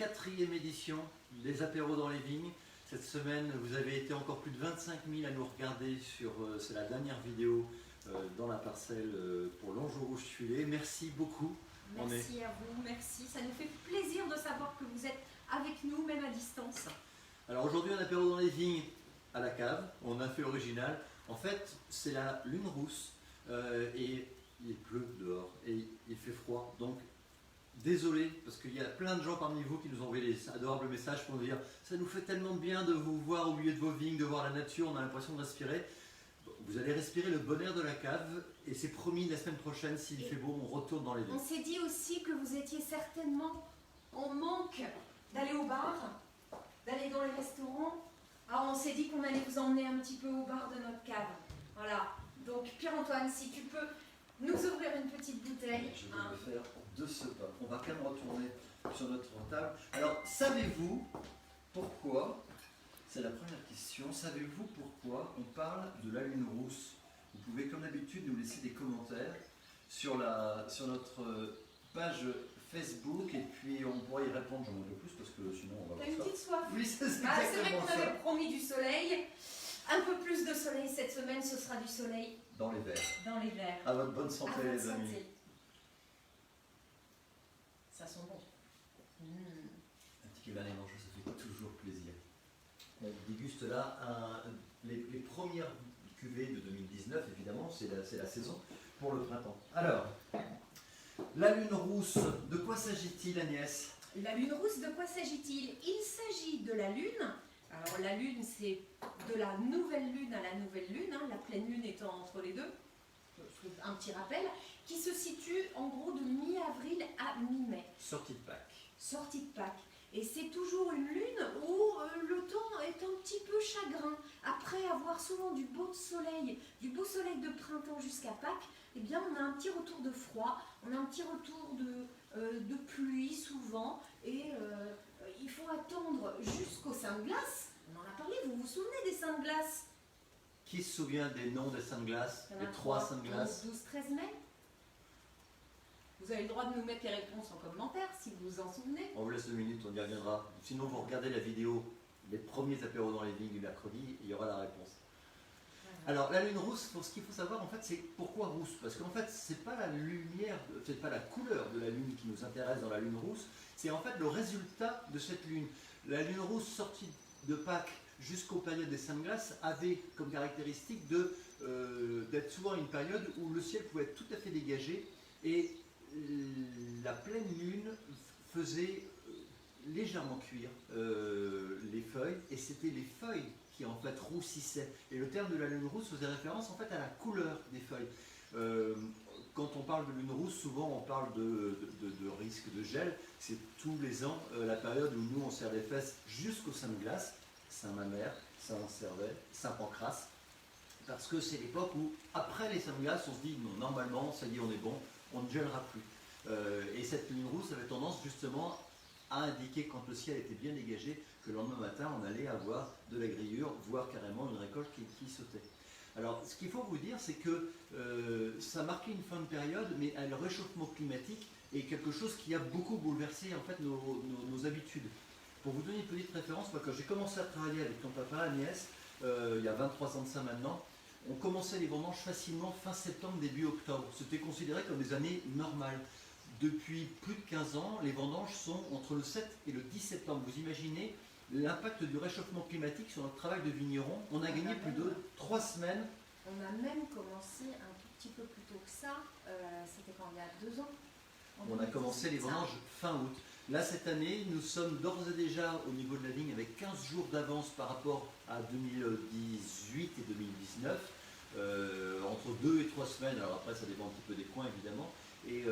4e édition des apéros dans les vignes. Cette semaine, vous avez été encore plus de 25 000 à nous regarder sur, c'est la dernière vidéo dans la parcelle pour l'Anjou Rouge Tuilé. Merci beaucoup. Merci à vous, merci. Ça nous fait plaisir de savoir que vous êtes avec nous, même à distance. Alors aujourd'hui, un apéro dans les vignes à la cave. On a fait original. En fait, c'est la lune rousse et il pleut dehors et il fait froid. Donc, désolé, parce qu'il y a plein de gens parmi vous qui nous ont envoyé des adorables messages pour nous dire « Ça nous fait tellement de bien de vous voir au milieu de vos vignes, de voir la nature, on a l'impression de respirer. » Vous allez respirer le bon air de la cave et c'est promis, la semaine prochaine, s'il fait beau, on retourne dans les vignes. On s'est dit aussi que vous étiez certainement en manque d'aller au bar, d'aller dans les restaurants. Alors on s'est dit qu'on allait vous emmener un petit peu au bar de notre cave. Voilà, donc Pierre-Antoine, si tu peux nous ouvrir une petite bouteille. Je vais le faire de ce pas. On va quand même retourner sur notre table. Alors, savez-vous pourquoi, c'est la première question, savez-vous pourquoi on parle de la lune rousse? Vous pouvez comme d'habitude nous laisser des commentaires sur notre page Facebook et puis on pourra y répondre un peu plus parce que sinon on va T'as une petite soif? Oui, c'est C'est vrai exactement qu'on ça. avait promis du soleil. Un peu plus de soleil cette semaine, ce sera du soleil Dans les verres. dans les verres. À votre bonne santé, À votre les amis. santé. Ça sent bon. Un petit cabernet blanc, ça fait toujours plaisir. On déguste là les premières cuvées de 2019, évidemment, c'est la saison pour le printemps. Alors, la lune rousse, de quoi s'agit-il, Agnès? La lune rousse, de quoi s'agit-il? Il s'agit de la lune. Alors la lune, c'est de la nouvelle lune à la nouvelle lune, hein, la pleine lune étant entre les deux. Un petit rappel, qui se situe en gros de mi-avril à mi-mai. Sortie de Pâques. Sortie de Pâques. Et c'est toujours une lune où le temps est un petit peu chagrin. Après avoir souvent du beau soleil de printemps jusqu'à Pâques, eh bien on a un petit retour de froid, on a un petit retour de pluie souvent, et il faut attendre jusqu'au Saint de Glace. On en a parlé, vous vous souvenez des Saints de Glace? Qui se souvient des noms des Saints de Glace? Il y en a Les 3 Saints de Glace? 12, 13 mai. Vous avez le droit de nous mettre les réponses en commentaire si vous vous en souvenez. On vous laisse 2 minutes, on y reviendra. Sinon, vous regardez la vidéo, les premiers apéros dans les vignes du mercredi, il y aura la réponse. Alors, la lune rousse, pour ce qu'il faut savoir, en fait, c'est pourquoi rousse? Parce qu'en fait, c'est pas la lumière, c'est pas la couleur de la lune qui nous intéresse dans la lune rousse, c'est en fait le résultat de cette lune. La lune rousse sortie de Pâques jusqu'aux périodes des Saints de Glace avait comme caractéristique d'être souvent une période où le ciel pouvait être tout à fait dégagé et la pleine lune faisait légèrement cuire les feuilles, et c'était les feuilles qui en fait roussissaient. Et le terme de la lune rousse faisait référence en fait à la couleur des feuilles. Quand on parle de lune rousse, souvent on parle de risque de gel. C'est tous les ans la période où nous on serre les fesses jusqu'au Saint de Glace, Saint-Mamère, Saint-Servais, Saint-Pancrace, parce que c'est l'époque où, après les Saints de Glace, on se dit non, normalement, ça y est, on est bon, on ne gèlera plus. Et cette lune rousse avait tendance justement à indiquer, quand le ciel était bien dégagé, que le lendemain matin, on allait avoir de la grillure, voire carrément une récolte qui sautait. Alors, ce qu'il faut vous dire, c'est que ça marquait une fin de période, mais le réchauffement climatique est quelque chose qui a beaucoup bouleversé en fait nos habitudes. Pour vous donner une petite référence, moi, quand j'ai commencé à travailler avec ton papa, Agnès, il y a 23 ans de ça maintenant, on commençait les vendanges facilement fin septembre, début octobre. C'était considéré comme des années normales. Depuis plus de 15 ans, les vendanges sont entre le 7 et le 10 septembre. Vous imaginez l'impact du réchauffement climatique sur notre travail de vigneron? On a gagné plus de 3 semaines. On a même commencé un tout petit peu plus tôt que ça. C'était quand, il y a 2 ans? On a commencé les vendanges fin août. Là, cette année, nous sommes d'ores et déjà au niveau de la vigne avec 15 jours d'avance par rapport à 2018 et 2019. Entre 2 et 3 semaines, alors après ça dépend un petit peu des coins évidemment. Et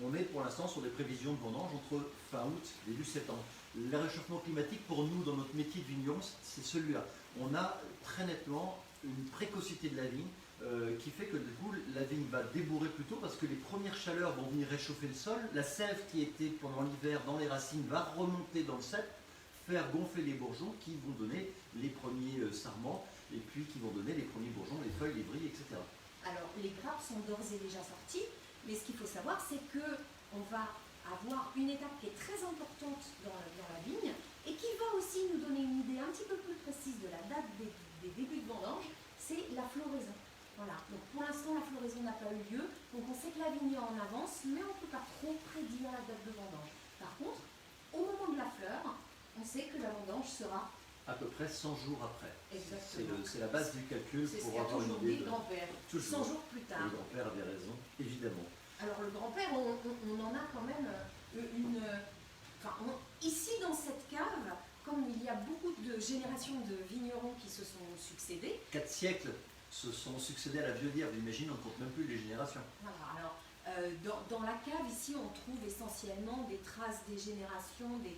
on est pour l'instant sur des prévisions de vendange entre fin août et début septembre. Le réchauffement climatique pour nous dans notre métier de vigneron, c'est celui-là. On a très nettement une précocité de la vigne qui fait que du coup la vigne va débourrer plus tôt parce que les premières chaleurs vont venir réchauffer le sol. La sève qui était pendant l'hiver dans les racines va remonter dans le cep, faire gonfler les bourgeons qui vont donner les premiers sarments et puis qui vont donner les premiers bourgeons, les feuilles, les brilles, etc. Alors les grappes sont d'ores et déjà sorties, mais ce qu'il faut savoir c'est que on va avoir une étape qui est très importante un petit peu plus précise de la date des débuts de vendange, c'est la floraison. Voilà, donc pour l'instant la floraison n'a pas eu lieu, donc on sait que la vigne est en avance, mais on ne peut pas trop prédire la date de vendange. Par contre, au moment de la fleur, on sait que la vendange sera à peu près 100 jours après. Exactement. C'est la base du calcul pour avoir une idée. C'est ce qu'a toujours dit le grand-père. 100 jours plus tard. Le grand-père avait raison, évidemment. Alors le grand-père, on en a quand même une... ici dans cette cave, comme il y a beaucoup de générations de vignerons qui se sont succédés. 4 siècles se sont succédés à la biodière, vous imaginez, on ne compte même plus les générations. Voilà, alors dans la cave ici, on trouve essentiellement des traces des générations, des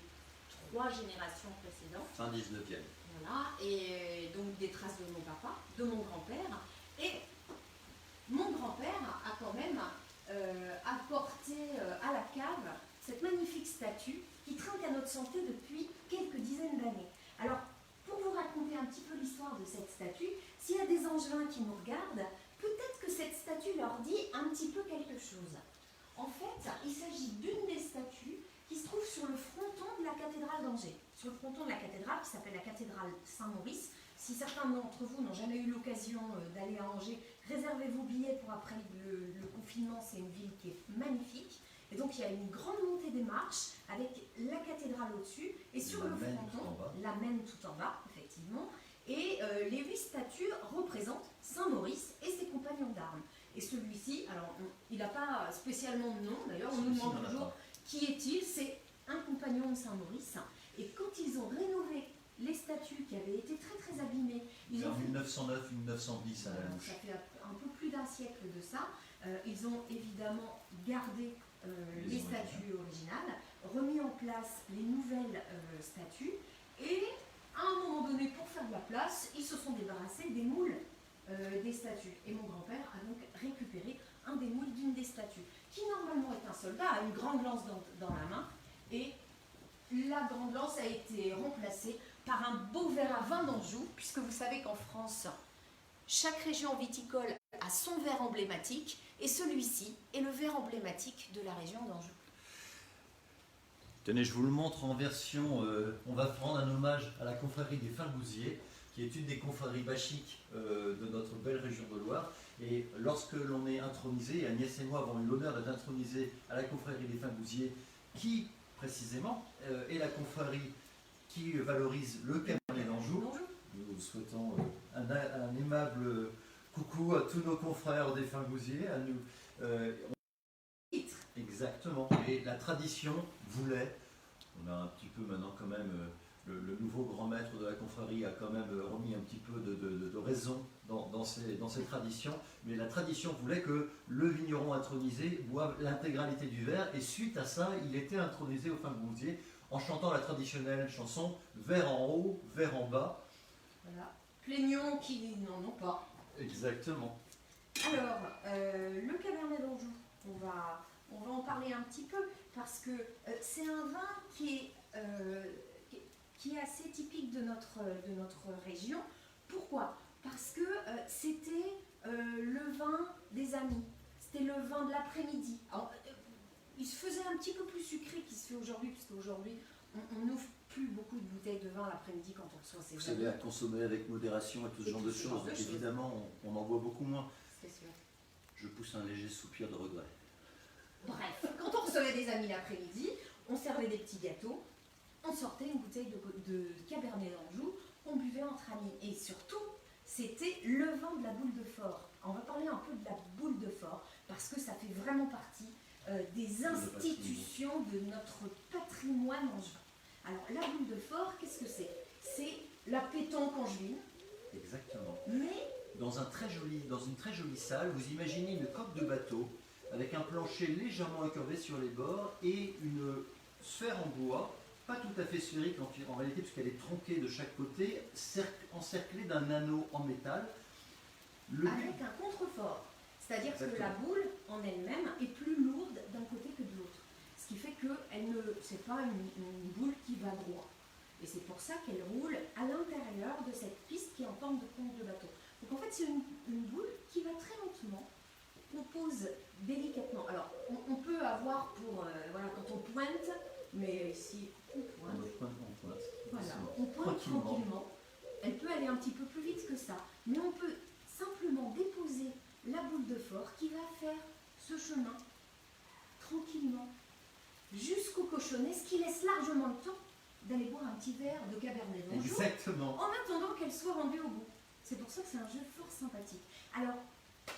3 générations précédentes. Fin 19e. Voilà, et donc des traces de mon papa, de mon grand-père. Et mon grand-père a quand même apporté à la cave cette magnifique statue qui trinque à notre santé depuis quelques dizaines d'années. Alors, pour vous raconter un petit peu l'histoire de cette statue, s'il y a des angevins qui nous regardent, peut-être que cette statue leur dit un petit peu quelque chose. En fait, il s'agit d'une des statues qui se trouve sur le fronton de la cathédrale d'Angers. Sur le fronton de la cathédrale, qui s'appelle la cathédrale Saint-Maurice. Si certains d'entre vous n'ont jamais eu l'occasion d'aller à Angers, réservez vos billets pour après le confinement. C'est une ville qui est magnifique. Et donc il y a une grande montée des marches avec la cathédrale au-dessus et sur le fronton, la Maine tout en bas, effectivement. Et les 8 statues représentent Saint-Maurice et ses compagnons d'armes. Et celui-ci, alors il n'a pas spécialement de nom, d'ailleurs on nous demande toujours qui est-il, c'est un compagnon de Saint-Maurice. Et quand ils ont rénové les statues qui avaient été très très abîmées, ils ont 1909-1910 à la louche. Ça fait un peu plus d'un siècle de ça. Ils ont évidemment gardé les statues originales, remis en place les nouvelles statues, et à un moment donné, pour faire de la place, ils se sont débarrassés des moules des statues. Et mon grand-père a donc récupéré un des moules d'une des statues, qui normalement est un soldat, a une grande lance dans la main, et la grande lance a été remplacée par un beau verre à vin d'Anjou, puisque vous savez qu'en France, chaque région viticole a son verre emblématique, et celui-ci est le verre emblématique de la région d'Anjou. Tenez, je vous le montre en version, on va rendre un hommage à la confrérie des Fingousiers, qui est une des confréries bachiques de notre belle région de Loire. Et lorsque l'on est intronisé, Agnès et moi avons eu l'honneur d'être intronisés à la confrérie des Fingousiers, qui précisément est la confrérie qui valorise le Cabernet d'Anjou. Nous souhaitons un aimable coucou à tous nos confrères des Fingousiers. Exactement. Et la tradition voulait, on a un petit peu maintenant quand même, le nouveau grand maître de la confrérie a quand même remis un petit peu de raison dans ces traditions, mais la tradition voulait que le vigneron intronisé boive l'intégralité du verre, et suite à ça, il était intronisé au Fingousier en chantant la traditionnelle chanson « Verre en haut, verre en bas ». Voilà. Plaignons qui n'en ont pas. Exactement. Alors, le Cabernet d'Anjou, on va en parler un petit peu, parce que c'est un vin qui est assez typique de notre région. Pourquoi? Parce que c'était le vin des amis, c'était le vin de l'après-midi. Il se faisait un petit peu plus sucré qu'il se fait aujourd'hui, puisque aujourd'hui on n'ouvre plus beaucoup de bouteilles de vin l'après-midi quand on reçoit ses amis. Vous savez, à consommer avec modération et tout ce genre de choses, donc évidemment on en boit beaucoup moins. C'est sûr. Je pousse un léger soupir de regret. Bref, quand on recevait des amis l'après-midi, on servait des petits gâteaux, on sortait une bouteille de Cabernet d'Anjou, on buvait entre amis. Et surtout, c'était le vin de la boule de Fort. On va parler un peu de la boule de Fort, parce que ça fait vraiment partie des institutions de notre patrimoine angevin. Alors, la boule de Fort, qu'est-ce que c'est? C'est la pétanque angevine. Exactement. Mais dans une très jolie salle, vous imaginez une coque de bateau avec un plancher légèrement incurvé sur les bords et une sphère en bois, pas tout à fait sphérique en réalité puisqu'elle est tronquée de chaque côté, encerclée d'un anneau en métal. Avec un contrefort. C'est-à-dire que la boule en elle-même est plus lourde d'un côté que de l'autre. Ce qui fait que c'est pas une boule qui va droit. Et c'est pour ça qu'elle roule à l'intérieur de cette piste qui est en forme de conque de bateau. Donc en fait, c'est une boule qui va très lentement. On pose délicatement. Alors, on peut avoir pour, voilà, quand on pointe, mais ici, on pointe. On pointe. Voilà, on pointe tranquillement. Elle peut aller un petit peu plus vite que ça, mais on peut simplement déposer la boule de fort qui va faire ce chemin tranquillement jusqu'au cochonnet, ce qui laisse largement le temps d'aller boire un petit verre de Cabernet d'Anjou en attendant qu'elle soit rendue au bout. C'est pour ça que c'est un jeu fort sympathique. Alors,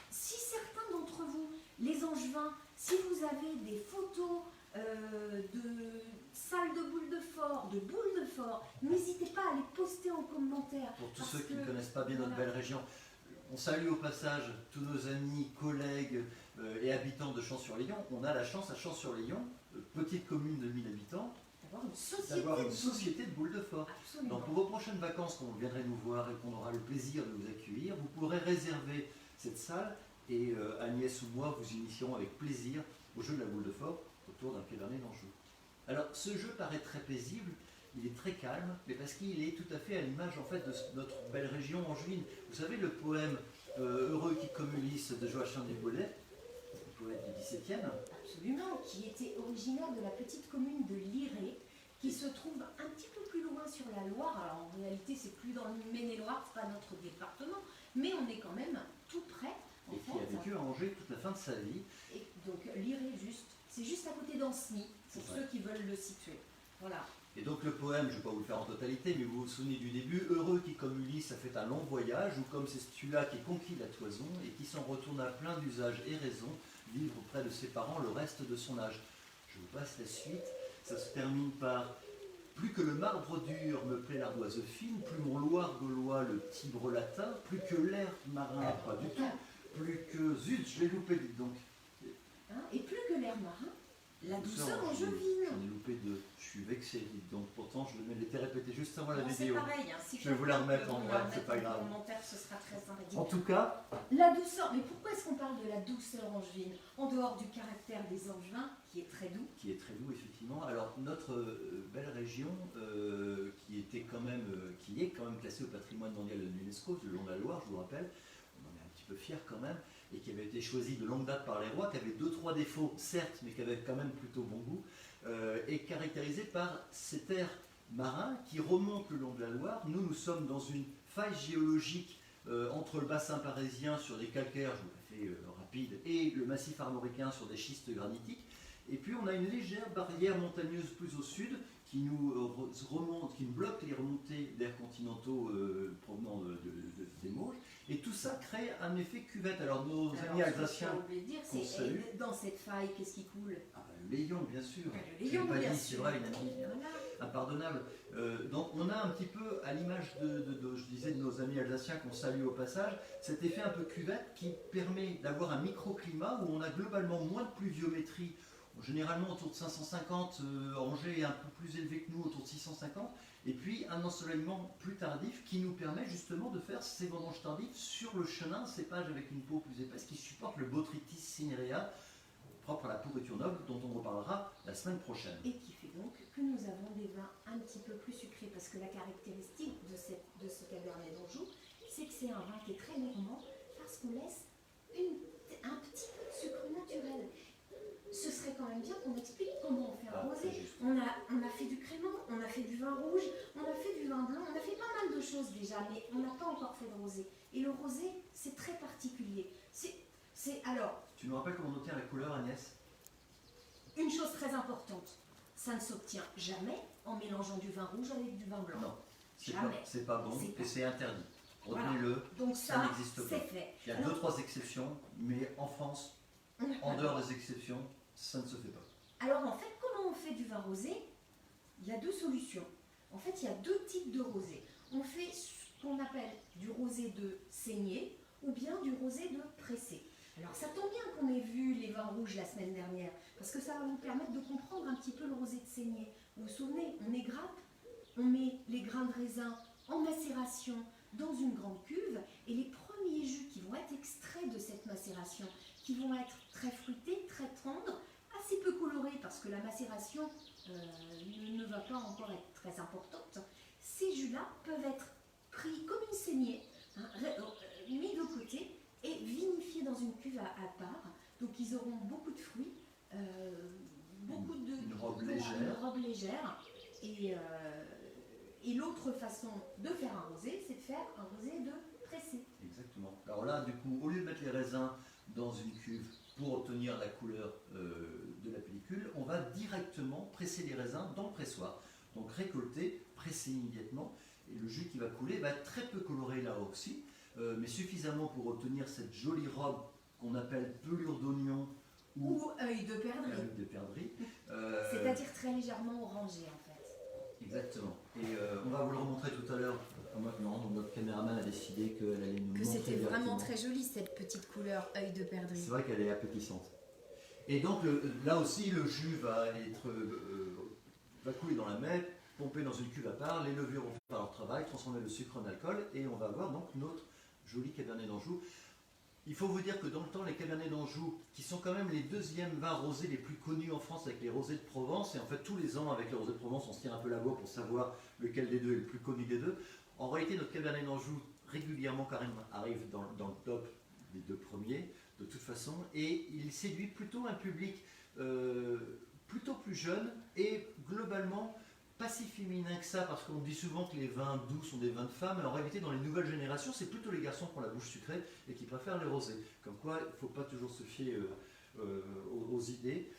si certains d'entre vous, les Angevins, si vous avez des photos de salles de boules de fort, n'hésitez pas à les poster en commentaire. Pour tous ceux qui ne connaissent pas bien notre belle région, on salue au passage tous nos amis, collègues et habitants de Champs-sur-Layon. On a la chance à Champs-sur-Layon, petite commune de 1000 habitants, d'avoir une société de boules de fort. Absolument. Donc pour vos prochaines vacances, quand vous viendrez nous voir et qu'on aura le plaisir de vous accueillir, vous pourrez réserver cette salle et Agnès ou moi vous initierons avec plaisir au jeu de la boule de fort autour d'un Cabernet d'Anjou. Alors ce jeu paraît très paisible, il est très calme, mais parce qu'il est tout à fait à l'image en fait de notre belle région angevine. Vous savez le poème Heureux qui comme Ulysse de Joachim des Bollets, poète du XVIIe. Absolument, qui était originaire de la petite commune de Liré, qui se trouve un petit peu plus loin sur la Loire. Alors en réalité, c'est plus dans le Maine-et-Loire, c'est pas notre département, mais on est quand même tout près. Et qui a vécu à Angers toute la fin de sa vie. Et donc Liré, c'est juste à côté d'Ancenis, pour ceux qui veulent le situer. Voilà. Et donc le poème, je ne vais pas vous le faire en totalité, mais vous vous souvenez du début, heureux qui comme Ulysse a fait un long voyage, ou comme c'est celui-là qui conquit la toison, et qui s'en retourne à plein d'usages et raisons, vivre auprès de ses parents le reste de son âge. Je vous passe la suite, ça se termine par plus que le marbre dur me plaît l'ardoise fine, plus mon Loire gaulois le Tibre latin, plus que l'air marin, pas du tout, plus que, zut, je l'ai loupé, dites donc. Et plus que l'air marin, la douceur angevine. J'en ai loupé deux, je suis vexé, dites donc. Pourtant, je l'ai répété juste avant la vidéo. C'est pareil, si je vais vous la remettre en vrai, c'est pas grave. Ce sera très sympathique. En tout cas, la douceur, mais pourquoi est-ce qu'on parle de la douceur angevine, en dehors du caractère des Angevins, qui est très doux? Qui est très doux, effectivement. Alors, notre belle région, qui est quand même classée au patrimoine mondial de l'UNESCO, le long de la Loire, je vous rappelle, on en est un petit peu fiers quand même, et qui avait été choisie de longue date par les rois, qui avait 2-3 défauts, certes, mais qui avait quand même plutôt bon goût, est caractérisée par cet air marin qui remonte le long de la Loire. Nous sommes dans une faille géologique entre le bassin parisien sur des calcaires, je vous la fais rapide, et le massif armoricain sur des schistes granitiques. Et puis on a une légère barrière montagneuse plus au sud qui nous remonte, qui nous bloque les remontées d'air continentaux provenant des Mauges. Et tout ça crée un effet cuvette. Alors nos amis alsaciens, dans cette faille, qu'est-ce qui coule? Le Layon, bien sûr. Le Layon, bien sûr. C'est vrai, une amie impardonnable. Donc on a un petit peu, à l'image je disais, de nos amis alsaciens qu'on salue au passage, cet effet un peu cuvette qui permet d'avoir un microclimat où on a globalement moins de pluviométrie. Généralement autour de 550, Angers est un peu plus élevé que nous, autour de 650, et puis un ensoleillement plus tardif qui nous permet justement de faire ces vendanges tardives sur le chenin, cépage avec une peau plus épaisse qui supporte le Botrytis cinerea, propre à la pourriture noble, dont on reparlera la semaine prochaine. Et qui fait donc que nous avons des vins un petit peu plus sucrés, parce que la caractéristique de ce Cabernet d'Anjou, c'est que c'est un vin qui est très normand, parce qu'on laisse un petit peu de sucre naturel. Ce serait quand même bien qu'on explique comment on fait un rosé. On a fait du crément, on a fait du vin rouge, on a fait du vin blanc, on a fait pas mal de choses déjà, mais on n'a pas encore fait de rosé. Et le rosé, c'est très particulier. Alors, tu nous rappelles comment on obtient la couleur, Agnès? Une chose très importante, ça ne s'obtient jamais en mélangeant du vin rouge avec du vin blanc. Non, c'est pas bon et c'est interdit. Retenez-le, donc ça n'existe pas. Fait. Il y a 2-3 exceptions, mais en France, en dehors des exceptions, ça ne se fait pas. Alors en fait, comment on fait du vin rosé? Il y a deux solutions. En fait, il y a deux types de rosé. On fait ce qu'on appelle du rosé de saignée ou bien du rosé de pressé. Alors ça tombe bien qu'on ait vu les vins rouges la semaine dernière, parce que ça va vous permettre de comprendre un petit peu le rosé de saignée. Vous vous souvenez, on égrappe, on met les grains de raisin en macération dans une grande cuve, et les premiers jus qui vont être extraits de cette macération, qui vont être très fruités, très tendres, assez peu colorés, parce que la macération ne va pas encore être très importante, ces jus-là peuvent être pris comme une saignée, mis de côté, et vinifiés dans une cuve à part. Donc ils auront beaucoup de fruits, une robe légère, et Et l'autre façon de faire un rosé, c'est de faire un rosé de pressé. Exactement. Alors là, du coup, au lieu de mettre les raisins dans une cuve pour obtenir la couleur de la pellicule, on va directement presser les raisins dans le pressoir. Donc récolter, presser immédiatement, et le jus qui va couler va être très peu coloré là aussi, mais suffisamment pour obtenir cette jolie robe qu'on appelle pelure d'oignon Ou œil de perdrix. œil de perdrix. C'est-à-dire très légèrement orangé en fait. Exactement. Et on va vous le remontrer tout à l'heure. Maintenant, donc notre caméraman a décidé qu'elle allait nous Que montrer c'était vraiment directement. très joli cette petite couleur œil de perdrix. C'est vrai qu'elle est appétissante. Et donc là aussi, le jus va couler dans la mèche, pomper dans une cuve à part, les levures vont faire leur travail, transformer le sucre en alcool, et on va avoir donc notre joli Cabernet d'Anjou. Il faut vous dire que dans le temps, les Cabernets d'Anjou, qui sont quand même les deuxièmes vins rosés les plus connus en France avec les rosés de Provence, et en fait tous les ans avec les rosés de Provence, on se tire un peu la bourre pour savoir lequel des deux est le plus connu des deux. En réalité, notre Cabernet d'Anjou, régulièrement quand même, arrive dans le top des deux premiers, de toute façon, et il séduit plutôt un public plutôt plus jeune et globalement pas si féminin que ça, parce qu'on dit souvent que les vins doux sont des vins de femmes, mais en réalité dans les nouvelles générations c'est plutôt les garçons qui ont la bouche sucrée et qui préfèrent les rosés. Comme quoi il ne faut pas toujours se fier aux idées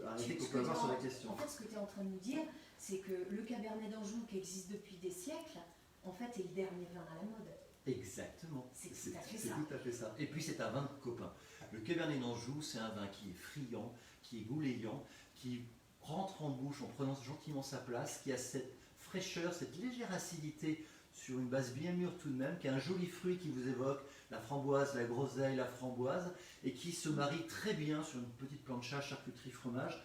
arrêtez qu'on peut avoir sur la question. En fait, ce que tu es en train de nous dire, c'est que le Cabernet d'Anjou qui existe depuis des siècles, en fait est le dernier vin à la mode. Exactement, C'est tout à fait ça. tout à fait ça. Et puis c'est un vin de copain. Le Cabernet d'Anjou, c'est un vin qui est friand, qui est goulayant, qui rentre en bouche en prenant gentiment sa place, qui a cette fraîcheur, cette légère acidité sur une base bien mûre tout de même, qui a un joli fruit qui vous évoque la framboise, la groseille, la framboise, et qui se marie très bien sur une petite plancha, charcuterie, fromage.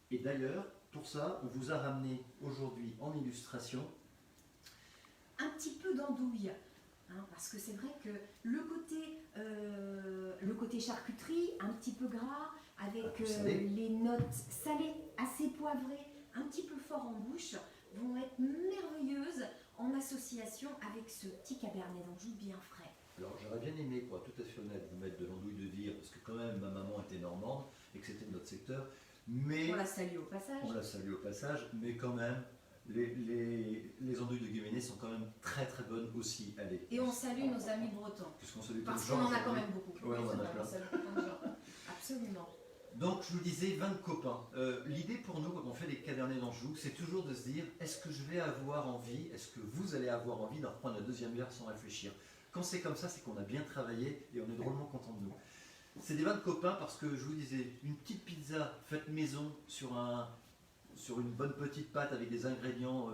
Et d'ailleurs, pour ça, on vous a ramené aujourd'hui en illustration un petit peu d'andouille. Parce que c'est vrai que le côté charcuterie, un petit peu gras, avec les notes salées, assez poivrées, un petit peu fort en bouche, vont être merveilleuses en association avec ce petit Cabernet d'Anjou bien frais. Alors j'aurais bien aimé, pour être tout à fait honnête, vous mettre de l'andouille de Vire, parce que quand même ma maman était normande et que c'était de notre secteur, mais... On la salue au passage. On la salue au passage, mais quand même, les andouilles de Guéméné sont quand même très très bonnes aussi. Allez. Et on salue nos amis bretons. Puisqu'on salue parce tous les qu'on gens, en a quand même beaucoup. Ouais, on en a plein. On salue plein de gens. Absolument. Donc je vous disais, 20 copains. L'idée pour nous, quand on fait des Cabernets d'Anjou, c'est toujours de se dire, est-ce que je vais avoir envie, est-ce que vous allez avoir envie d'en reprendre la deuxième bière sans réfléchir? Quand c'est comme ça, c'est qu'on a bien travaillé et on est drôlement content de nous. C'est des 20 copains parce que je vous disais, une petite pizza faite maison sur une bonne petite pâte avec des ingrédients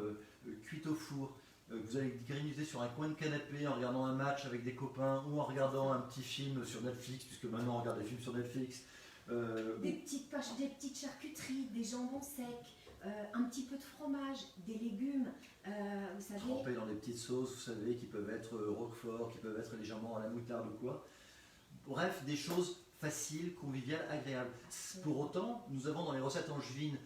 cuits au four, vous allez grignoter sur un coin de canapé en regardant un match avec des copains ou en regardant un petit film sur Netflix, puisque maintenant on regarde des films sur Netflix. Des petites charcuteries, des jambons secs, un petit peu de fromage, des légumes, vous savez. Trempés dans des petites sauces, vous savez, qui peuvent être roquefort, qui peuvent être légèrement à la moutarde ou quoi. Bref, des choses faciles, conviviales, agréables. Pour autant, nous avons dans les recettes angevines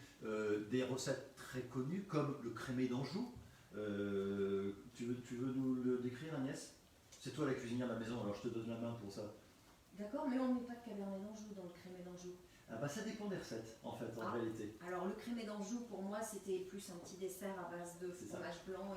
des recettes très connues, comme le crémé d'Anjou. Tu veux nous le décrire, Agnès? C'est toi la cuisinière de la maison, alors je te donne la main pour ça. D'accord, mais on ne met pas de Cabernet d'Anjou dans le crémé d'Anjou. Ah bah ça dépend des recettes, en fait, en réalité. Alors le crémé d'Anjou, pour moi, c'était plus un petit dessert à base de fromage blanc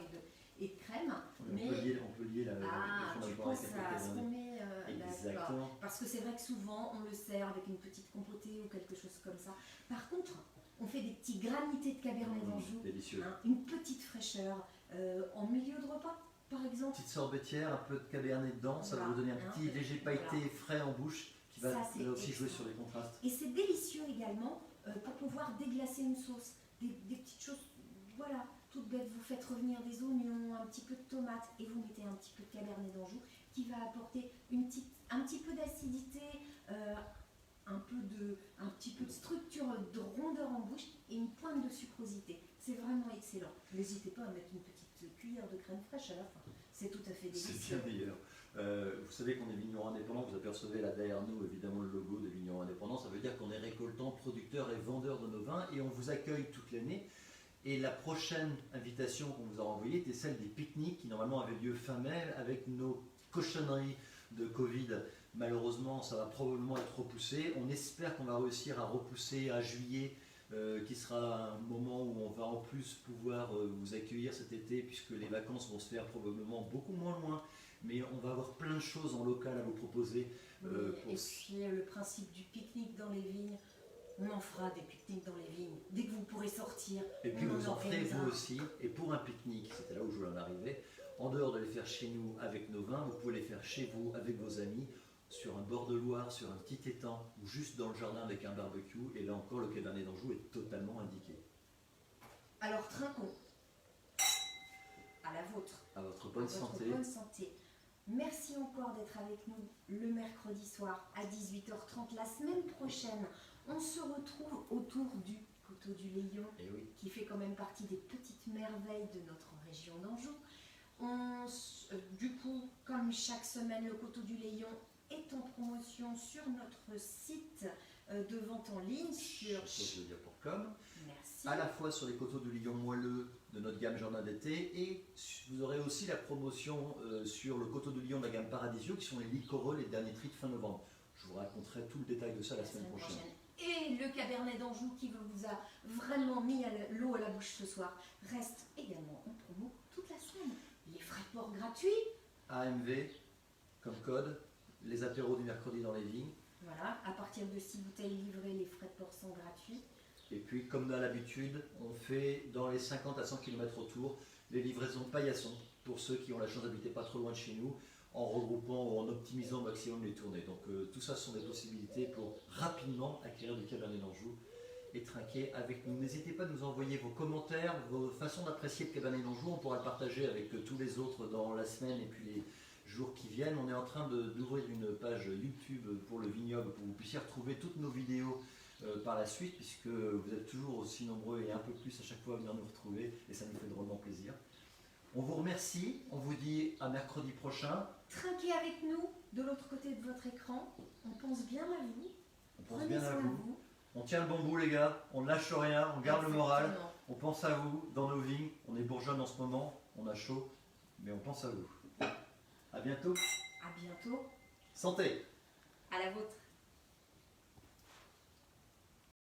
et de crème. Oui, mais on peut lier le fromage blanc avec à ce qu'on met, exactement. Parce que c'est vrai que souvent, on le sert avec une petite compotée ou quelque chose comme ça. Par contre, on fait des petits granités de Cabernet d'Anjou. Délicieux. Une petite fraîcheur en milieu de repas. Par exemple. Petite sorbetière, un peu de cabernet dedans, ça va vous donner un petit léger pailleté frais en bouche qui va là aussi jouer sur les contrastes. Et c'est délicieux également pour pouvoir déglacer une sauce. Des petites choses, voilà, toutes bêtes. Vous faites revenir des oignons, un petit peu de tomates et vous mettez un petit peu de cabernet d'Anjou qui va apporter un petit peu d'acidité, un petit peu de structure, de rondeur en bouche et une pointe de sucrosité. C'est vraiment excellent. N'hésitez pas à mettre une petite cuillère de crème fraîche à la fin. C'est tout à fait délicieux. C'est bien meilleur. Vous savez qu'on est vigneron indépendant, vous apercevez là derrière nous évidemment le logo de vigneron indépendant, ça veut dire qu'on est récoltant, producteur et vendeur de nos vins et on vous accueille toute l'année. Et la prochaine invitation qu'on vous a envoyée était celle des pique-niques qui normalement avaient lieu fin mai avec nos cochonneries de Covid. Malheureusement, ça va probablement être repoussé. On espère qu'on va réussir à repousser à juillet, qui sera un moment où on va plus pouvoir vous accueillir cet été, puisque les vacances vont se faire probablement beaucoup moins loin. Mais on va avoir plein de choses en local à vous proposer. Oui, et puis le principe du pique-nique dans les vignes, on en fera des pique-niques dans les vignes. Dès que vous pourrez sortir, Et puis vous en ferez organisera. vous aussi. Et pour un pique-nique, c'était là où je voulais en arriver, en dehors de les faire chez nous avec nos vins, vous pouvez les faire chez vous avec vos amis, sur un bord de Loire, sur un petit étang, ou juste dans le jardin avec un barbecue. Et là encore, le Cabernet d'Anjou est totalement indiqué. Alors trinquons. À la vôtre. À votre bonne À votre santé. bonne santé. Merci encore d'être avec nous le mercredi soir à 18h30. La semaine prochaine, on se retrouve autour du Coteau du Léon, Et oui. qui fait quand même partie des petites merveilles de notre région d'Anjou. Du coup, comme chaque semaine, le Coteau du Léon est en promotion sur notre site de vente en ligne sur Château-de-dire.com. Merci. À la fois sur les coteaux du Lion moelleux de notre gamme Jardin d'été, et vous aurez aussi la promotion sur le coteau du Lion de la gamme Paradisio, qui sont les liquoreux, les derniers tris de fin novembre. Je vous raconterai tout le détail de ça la semaine prochaine. Et le Cabernet d'Anjou qui vous a vraiment mis l'eau à la bouche ce soir reste également en promo toute la semaine. Les frais de port gratuits. AMV comme code, les apéros du mercredi dans les vignes. Voilà, à partir de 6 bouteilles livrées, les frais de port sont gratuits. Et puis, comme à l'habitude, on fait dans les 50 à 100 km autour les livraisons paillasson pour ceux qui ont la chance d'habiter pas trop loin de chez nous, en regroupant ou en optimisant au maximum les tournées. Donc tout ça, ce sont des possibilités pour rapidement acquérir du Cabernet d'Anjou et trinquer avec nous. N'hésitez pas à nous envoyer vos commentaires, vos façons d'apprécier le Cabernet d'Anjou. On pourra le partager avec tous les autres dans la semaine et puis les jours qui viennent. On est en train d'ouvrir une page YouTube pour le vignoble pour que vous puissiez retrouver toutes nos vidéos par la suite, puisque vous êtes toujours aussi nombreux et un peu plus à chaque fois à venir nous retrouver, et ça nous fait drôlement plaisir. On vous remercie, on vous dit à mercredi prochain. Trinquez avec nous de l'autre côté de votre écran. On pense bien à vous. On pense Prenez bien à soin de vous. On tient le bon bout les gars, on ne lâche rien, on garde le moral, Exactement. on pense à vous dans nos vignes. On est bourgeonne en ce moment, on a chaud, mais on pense à vous. À bientôt. À bientôt. Santé! À la vôtre.